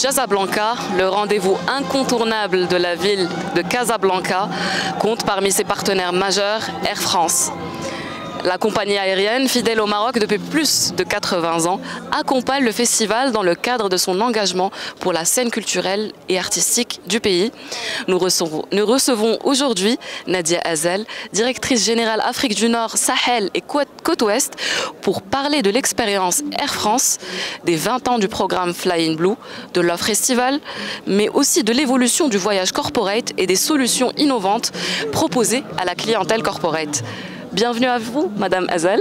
Casablanca, le rendez-vous incontournable de la ville de Casablanca, compte parmi ses partenaires majeurs Air France. La compagnie aérienne, fidèle au Maroc depuis plus de 80 ans, accompagne le festival dans le cadre de son engagement pour la scène culturelle et artistique du pays. Nous recevons aujourd'hui Nadia Hazel, directrice générale Afrique du Nord, Sahel et Côte Ouest, pour parler de l'expérience Air France, des 20 ans du programme Flying Blue, de l'offre festival, mais aussi de l'évolution du voyage corporate et des solutions innovantes proposées à la clientèle corporate. Bienvenue à vous, Madame Hazel.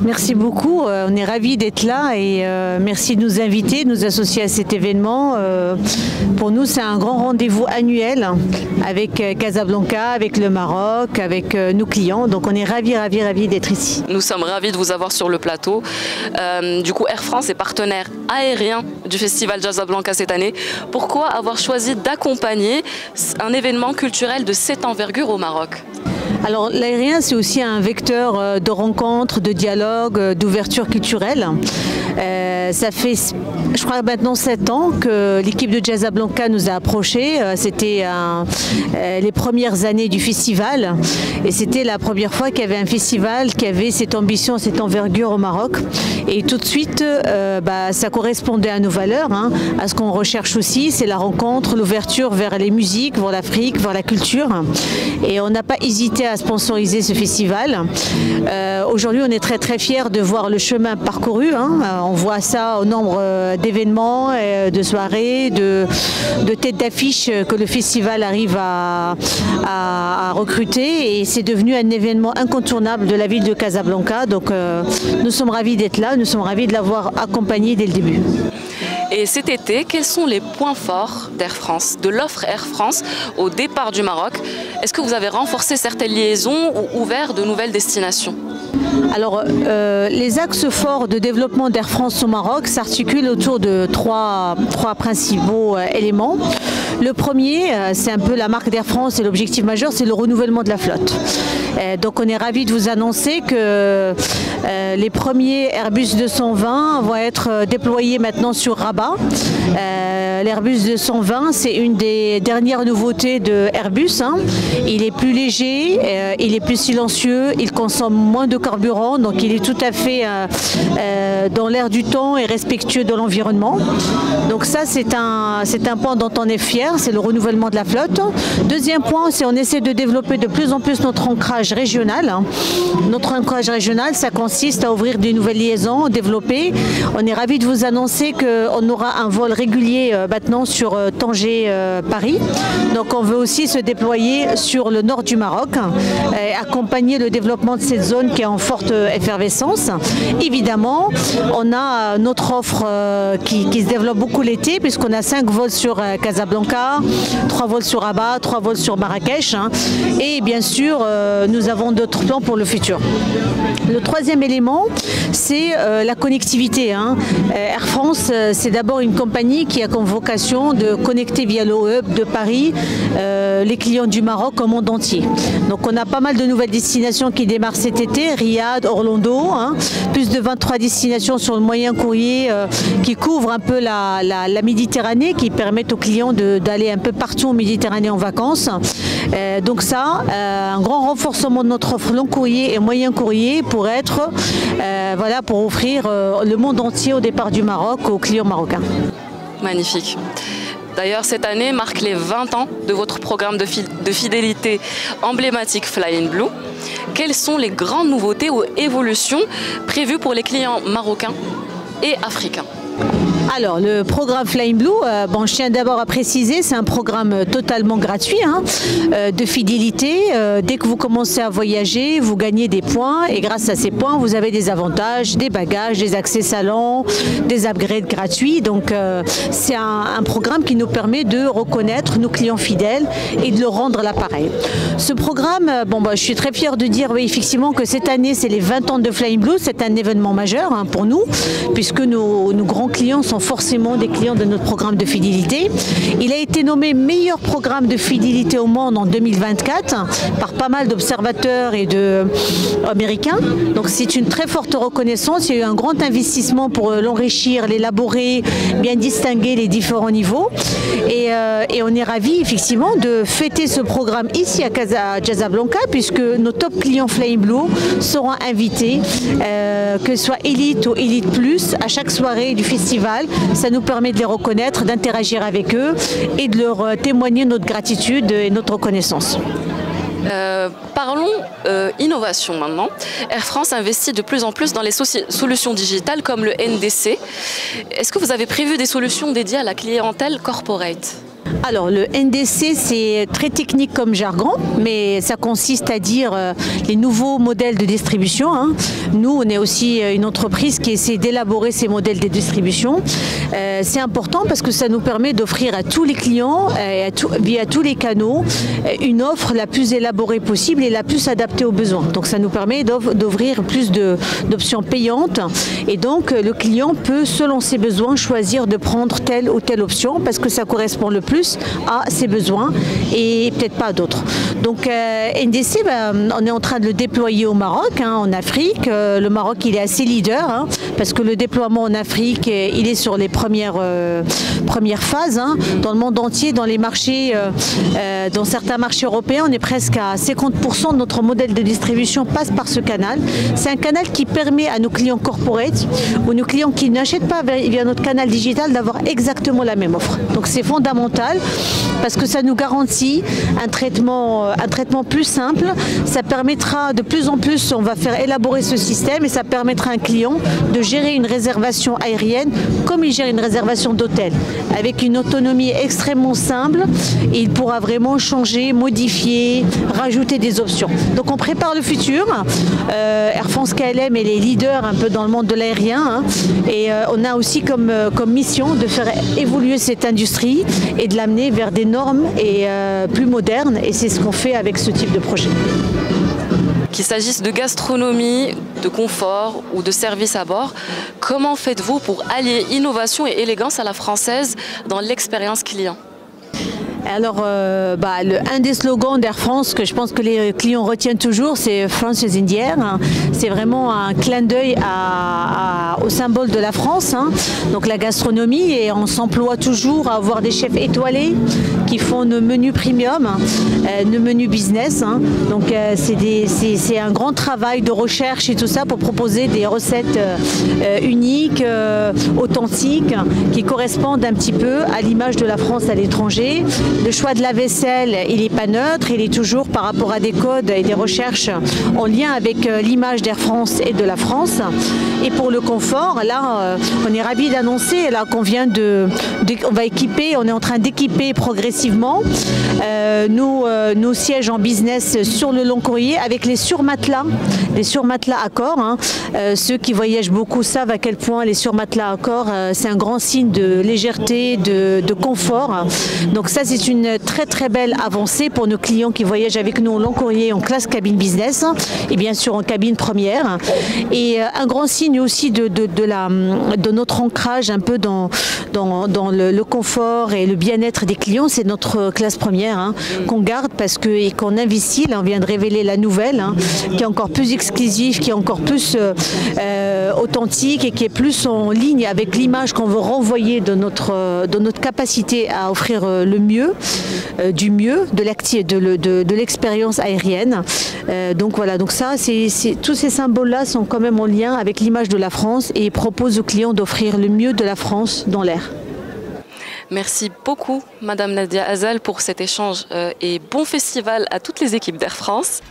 Merci beaucoup, on est ravis d'être là et merci de nous inviter, de nous associer à cet événement. Pour nous, c'est un grand rendez-vous annuel avec Casablanca, avec le Maroc, avec nos clients. Donc on est ravis d'être ici. Nous sommes ravis de vous avoir sur le plateau. Du coup, Air France est partenaire aérien du Festival Casablanca cette année. Pourquoi avoir choisi d'accompagner un événement culturel de cette envergure au Maroc ? Alors l'aérien, c'est aussi un vecteur de rencontre, de dialogue, d'ouverture culturelle. Ça fait, je crois, maintenant 7 ans que l'équipe de Casablanca nous a approchés. C'était les premières années du festival et c'était la première fois qu'il y avait un festival qui avait cette ambition, cette envergure au Maroc. Et tout de suite, ça correspondait à nos valeurs, à ce qu'on recherche aussi, c'est la rencontre, l'ouverture vers les musiques, vers l'Afrique, vers la culture. Et on n'a pas hésité à sponsoriser ce festival. Aujourd'hui, on est très fiers de voir le chemin parcouru. On voit ça au nombre d'événements, de soirées, de têtes d'affiche que le festival arrive à recruter. Et c'est devenu un événement incontournable de la ville de Casablanca. Donc nous sommes ravis d'être là, nous sommes ravis de l'avoir accompagné dès le début. Et cet été, quels sont les points forts d'Air France, de l'offre Air France au départ du Maroc? Est-ce que vous avez renforcé certaines liaisons ou ouvert de nouvelles destinations? Alors, les axes forts de développement d'Air France au Maroc s'articulent autour de trois principaux éléments. Le premier, c'est un peu la marque d'Air France et l'objectif majeur, c'est le renouvellement de la flotte. Donc on est ravis de vous annoncer que les premiers Airbus 220 vont être déployés maintenant sur Rabat. L'Airbus 220, c'est une des dernières nouveautés de Airbus. Il est plus léger, il est plus silencieux, il consomme moins de carburant, donc il est tout à fait dans l'air du temps et respectueux de l'environnement. Donc ça, c'est un point dont on est fier, c'est le renouvellement de la flotte. Deuxième point, c'est on essaie de développer de plus en plus notre ancrage régional. Notre ancrage régional, ça consiste à ouvrir de nouvelles liaisons, développer. On est ravis de vous annoncer qu'on aura un vol régulier maintenant sur Tanger-Paris. Donc on veut aussi se déployer sur le nord du Maroc, accompagner le développement de cette zone qui est en forte effervescence. Évidemment, on a notre offre qui se développe beaucoup l'été, puisqu'on a 5 vols sur Casablanca, 3 vols sur Rabat, 3 vols sur Marrakech. Et bien sûr, nous avons d'autres plans pour le futur. Le troisième élément, c'est la connectivité. Air France, c'est d'abord une compagnie qui a comme vocation de connecter via l'OEUB de Paris les clients du Maroc au monde entier. Donc on a pas mal de nouvelles destinations qui démarrent cet été, Riyad, Orlando, plus de 23 destinations sur le moyen courrier qui couvrent un peu la Méditerranée, qui permettent aux clients d'aller un peu partout en Méditerranée en vacances. Donc ça, un grand renforcement de notre offre long courrier et moyen courrier pour être, pour offrir le monde entier au départ du Maroc aux clients marocains. Magnifique. D'ailleurs, cette année marque les 20 ans de votre programme de fidélité emblématique Flying Blue. Quelles sont les grandes nouveautés ou évolutions prévues pour les clients marocains et africains? Alors, le programme Flying Blue, je tiens d'abord à préciser, c'est un programme totalement gratuit de fidélité. Dès que vous commencez à voyager, vous gagnez des points et grâce à ces points, vous avez des avantages, des bagages, des accès salons, des upgrades gratuits. Donc, c'est un programme qui nous permet de reconnaître nos clients fidèles et de leur rendre l'appareil. Ce programme, je suis très fière de dire effectivement que cette année, c'est les 20 ans de Flying Blue. C'est un événement majeur pour nous, puisque nos grands clients sont sont forcément des clients de notre programme de fidélité. Il a été nommé meilleur programme de fidélité au monde en 2024 par pas mal d'observateurs et américains. Donc c'est une très forte reconnaissance. Il y a eu un grand investissement pour l'enrichir, l'élaborer, bien distinguer les différents niveaux. Et on est ravis effectivement de fêter ce programme ici à Casablanca, puisque nos top clients Flying Blue seront invités, que ce soit Elite ou Elite Plus, à chaque soirée du festival. Ça nous permet de les reconnaître, d'interagir avec eux et de leur témoigner notre gratitude et notre reconnaissance. Parlons innovation maintenant. Air France investit de plus en plus dans les solutions digitales comme le NDC. Est-ce que vous avez prévu des solutions dédiées à la clientèle corporate ? Alors le NDC, c'est très technique comme jargon, mais ça consiste à dire les nouveaux modèles de distribution. Nous, on est aussi une entreprise qui essaie d'élaborer ces modèles de distribution. C'est important parce que ça nous permet d'offrir à tous les clients, via tous les canaux, une offre la plus élaborée possible et la plus adaptée aux besoins. Donc ça nous permet d'offrir plus d'options payantes, et donc le client peut, selon ses besoins, choisir de prendre telle ou telle option parce que ça correspond le plus à ses besoins et peut-être pas à d'autres. Donc NDC, on est en train de le déployer au Maroc, en Afrique. Le Maroc, il est assez leader parce que le déploiement en Afrique, il est sur les premières phases. Dans le monde entier, dans les marchés, dans certains marchés européens, on est presque à 50% de notre modèle de distribution passe par ce canal. C'est un canal qui permet à nos clients corporate ou nos clients qui n'achètent pas via notre canal digital d'avoir exactement la même offre. Donc c'est fondamental parce que ça nous garantit un traitement plus simple. Ça permettra de plus en plus, on va faire élaborer ce système et ça permettra à un client de gérer une réservation aérienne comme il gère une réservation d'hôtel, avec une autonomie extrêmement simple, et il pourra vraiment changer, modifier, rajouter des options. Donc on prépare le futur. Air France KLM est les leaders un peu dans le monde de l'aérien, et on a aussi comme mission de faire évoluer cette industrie et de l'amener vers des normes et plus modernes, et c'est ce qu'on fait avec ce type de projet. Qu'il s'agisse de gastronomie, de confort ou de service à bord, comment faites-vous pour allier innovation et élégance à la française dans l'expérience client ? Alors, un des slogans d'Air France que je pense que les clients retiennent toujours, c'est France is in the air. C'est vraiment un clin d'œil au symbole de la France, donc la gastronomie, et on s'emploie toujours à avoir des chefs étoilés qui font nos menus premium, nos menus business. Donc c'est un grand travail de recherche et tout ça pour proposer des recettes uniques, authentiques, qui correspondent un petit peu à l'image de la France à l'étranger. Le choix de la vaisselle, il n'est pas neutre, il est toujours par rapport à des codes et des recherches en lien avec l'image d'Air France et de la France. Et pour le confort, là, on est ravis d'annoncer qu'on vient on est en train d'équiper progressivement nos sièges en business sur le long courrier avec les surmatelas Accor. Ceux qui voyagent beaucoup savent à quel point les surmatelas Accor, c'est un grand signe de légèreté, de confort. Donc ça, c'est une très très belle avancée pour nos clients qui voyagent avec nous en long courrier en classe cabine business et bien sûr en cabine première. Et un grand signe aussi de notre ancrage un peu dans le confort et le bien-être des clients, c'est notre classe première qu'on garde et qu'on investit. Là, on vient de révéler la nouvelle qui est encore plus exclusive, qui est encore plus authentique et qui est plus en ligne avec l'image qu'on veut renvoyer de notre capacité à offrir le mieux, de l'expérience aérienne. Donc voilà, donc ça, tous ces symboles-là sont quand même en lien avec l'image de la France et proposent aux clients d'offrir le mieux de la France dans l'air. Merci beaucoup, Madame Nadia Hazel, pour cet échange et bon festival à toutes les équipes d'Air France.